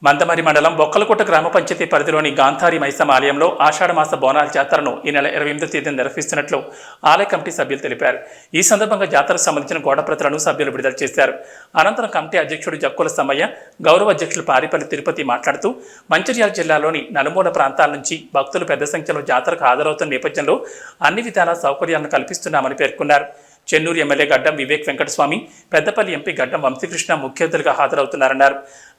మందమరి మండలం బొక్కలకోట గ్రామ పంచాయతీ పరిధిలోని గాంధారి మైసమ్మ ఆలయంలో ఆషాఢమాస బోనాల జాతరను ఈ నెల 28వ తేదీన నిర్వహిస్తున్నట్లు ఆలయ కమిటీ సభ్యులు తెలిపారు. ఈ సందర్భంగా జాతరకు సంబంధించిన గోడప్రతులను సభ్యులు విడుదల చేశారు. అనంతరం కమిటీ అధ్యక్షుడు జక్కుల సమ్మయ్య, గౌరవ అధ్యక్షులు పారిపల్లి తిరుపతి మాట్లాడుతూ మంచిర్యాల జిల్లాలోని నలుమూల ప్రాంతాల నుంచి భక్తులు పెద్ద సంఖ్యలో జాతరకు హాజరవుతున్న నేపథ్యంలో అన్ని విధాల సౌకర్యాలను కల్పిస్తున్నామని పేర్కొన్నారు. చెన్నూరు ఎమ్మెల్యే గడ్డం వివేక్ వెంకటస్వామి, పెద్దపల్లి ఎంపీ గడ్డం వంశీకృష్ణ ముఖ్య అతిథులుగా హాజరవుతున్నారన్నారు.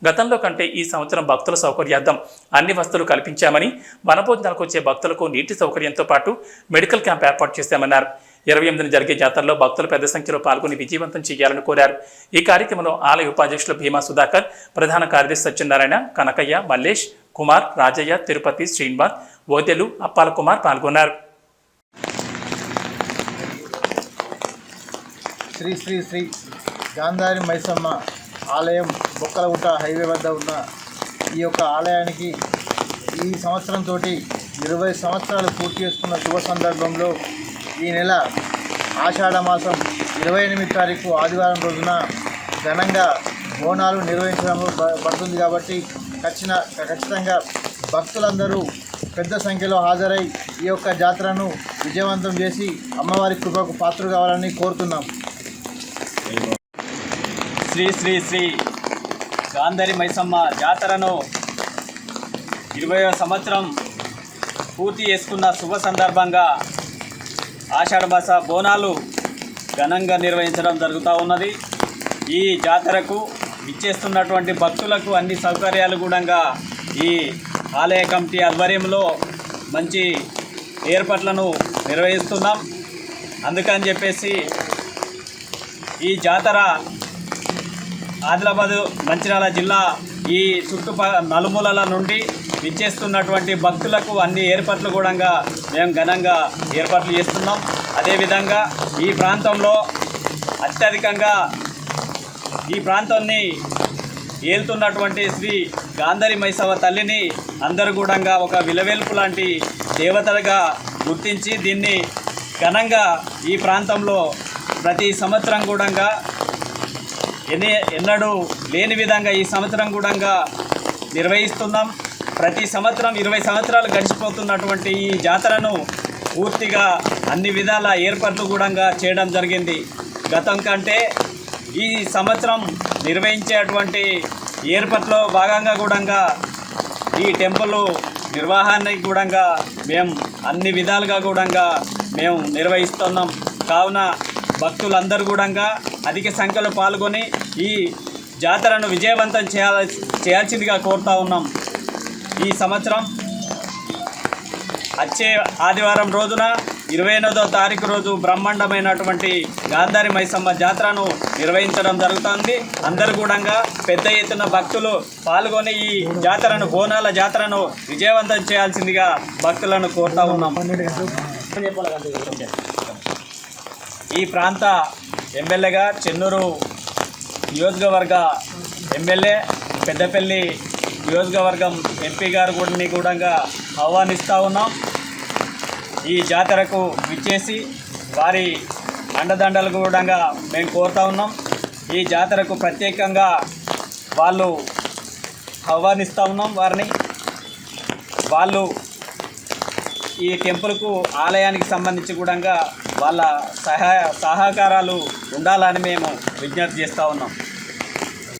గతంలో కంటే ఈ సంవత్సరం భక్తుల సౌకర్యార్థం అన్ని వసతులు కల్పించామని, వనభోజనాలకు వచ్చే భక్తులకు నీటి సౌకర్యంతో పాటు మెడికల్ క్యాంప్ ఏర్పాటు చేశామన్నారు. 28న జరిగే జాతరలో భక్తులు పెద్ద సంఖ్యలో పాల్గొని విజయవంతం చేయాలని కోరారు. ఈ కార్యక్రమంలో ఆలయ ఉపాధ్యక్షులు భీమా సుధాకర్, ప్రధాన కార్యదర్శి సత్యనారాయణ, కనకయ్య, మల్లేష్ కుమార్, రాజయ్య, తిరుపతి, శ్రీనివాస్, ఓదెలు, అప్పాల కుమార్ పాల్గొన్నారు. శ్రీ శ్రీ శ్రీ గాంధారి మైసమ్మ ఆలయం బొక్కలగుట్ట హైవే వద్ద ఉన్న ఈ యొక్క ఆలయానికి ఈ సంవత్సరంతో 20 సంవత్సరాలు పూర్తి చేసుకున్న శుభ సందర్భంలో ఈ నెల ఆషాఢ మాసం 28వ తారీఖు ఆదివారం రోజున ఘనంగా బోనాలు నిర్వహించడం పడుతుంది. కాబట్టి ఖచ్చితంగా భక్తులందరూ పెద్ద సంఖ్యలో హాజరై ఈ యొక్క జాతరను విజయవంతం చేసి అమ్మవారి కృపకు పాత్రలు కావాలని కోరుతున్నాం. శ్రీ శ్రీ శ్రీ గాంధారి మైసమ్మ జాతరను 20వ సంవత్సరం పూర్తి చేసుకున్న శుభ సందర్భంగా ఆషాఢమాస బోనాలు ఘనంగా నిర్వహించడం జరుగుతూ ఉన్నది. ఈ జాతరకు ఇచ్చేస్తున్నటువంటి భక్తులకు అన్ని సౌకర్యాలు కూడా ఈ ఆలయ కమిటీ ఆధ్వర్యంలో మంచి ఏర్పాట్లను నిర్వహిస్తున్నాం. అందుకని చెప్పేసి ఈ జాతర ఆదిలాబాదు మంచిర్యాల జిల్లా ఈ నలుమూలల నుండి విచ్చేస్తున్నటువంటి భక్తులకు అన్ని ఏర్పాట్లు కూడా మేము ఘనంగా ఏర్పాట్లు చేస్తున్నాం. అదేవిధంగా ఈ ప్రాంతంలో అత్యధికంగా ఈ ప్రాంతాన్ని ఏలుతున్నటువంటి శ్రీ గాంధారి మైసమ్మ తల్లిని అందరూ కూడా ఒక విలవేల్పు లాంటి దేవతలుగా గుర్తించి దీన్ని ఘనంగా ఈ ప్రాంతంలో ప్రతి సంవత్సరం కూడా ఎన్నడూ లేని విధంగా ఈ సంవత్సరం కూడా నిర్వహిస్తున్నాం. ప్రతి సంవత్సరం 20 సంవత్సరాలు గడిచిపోతున్నటువంటి ఈ జాతరను పూర్తిగా అన్ని విధాల ఏర్పాట్లు కూడా చేయడం జరిగింది. గతం కంటే ఈ సంవత్సరం నిర్వహించేటువంటి ఏర్పాట్లో భాగంగా కూడా ఈ టెంపుల్ నిర్వహణకి కూడా మేము అన్ని విధాలుగా కూడా మేము నిర్వహిస్తున్నాం. కావున భక్తులందరూ కూడా అధిక సంఖ్యలో పాల్గొని ఈ జాతరను విజయవంతం చేయాల్సిందిగా కోరుతూ ఉన్నాం. ఈ సంవత్సరం వచ్చే ఆదివారం రోజున 28వ తారీఖు రోజు బ్రహ్మాండమైనటువంటి గాంధారి మైసమ్మ జాతరను నిర్వహించడం జరుగుతుంది. అందరూ కూడా పెద్ద ఎత్తున భక్తులు పాల్గొని ఈ జాతరను బోనాల జాతరను విజయవంతం చేయాల్సిందిగా భక్తులను కోరుతూ ఉన్నాం. ఈ ప్రాంత ఎమ్మెల్యేగా చెన్నూరు నియోజకవర్గ ఎమ్మెల్యే, పెద్దపల్లి నియోజకవర్గం ఎంపీ గారు కూడా ఆహ్వానిస్తూ ఉన్నాం. ఈ జాతరకు విచ్చేసి వారి అండదండలు కూడా మేము కోరుతూ ఉన్నాం. ఈ జాతరకు ప్రత్యేకంగా వాళ్ళు ఆహ్వానిస్తూ ఉన్నాం. వాళ్ళు ఈ టెంపుల్కు ఆలయానికి సంబంధించి కూడా వాళ్ళ సహకారాలు ఉండాలని మేము విజ్ఞప్తి చేస్తూ ఉన్నాం.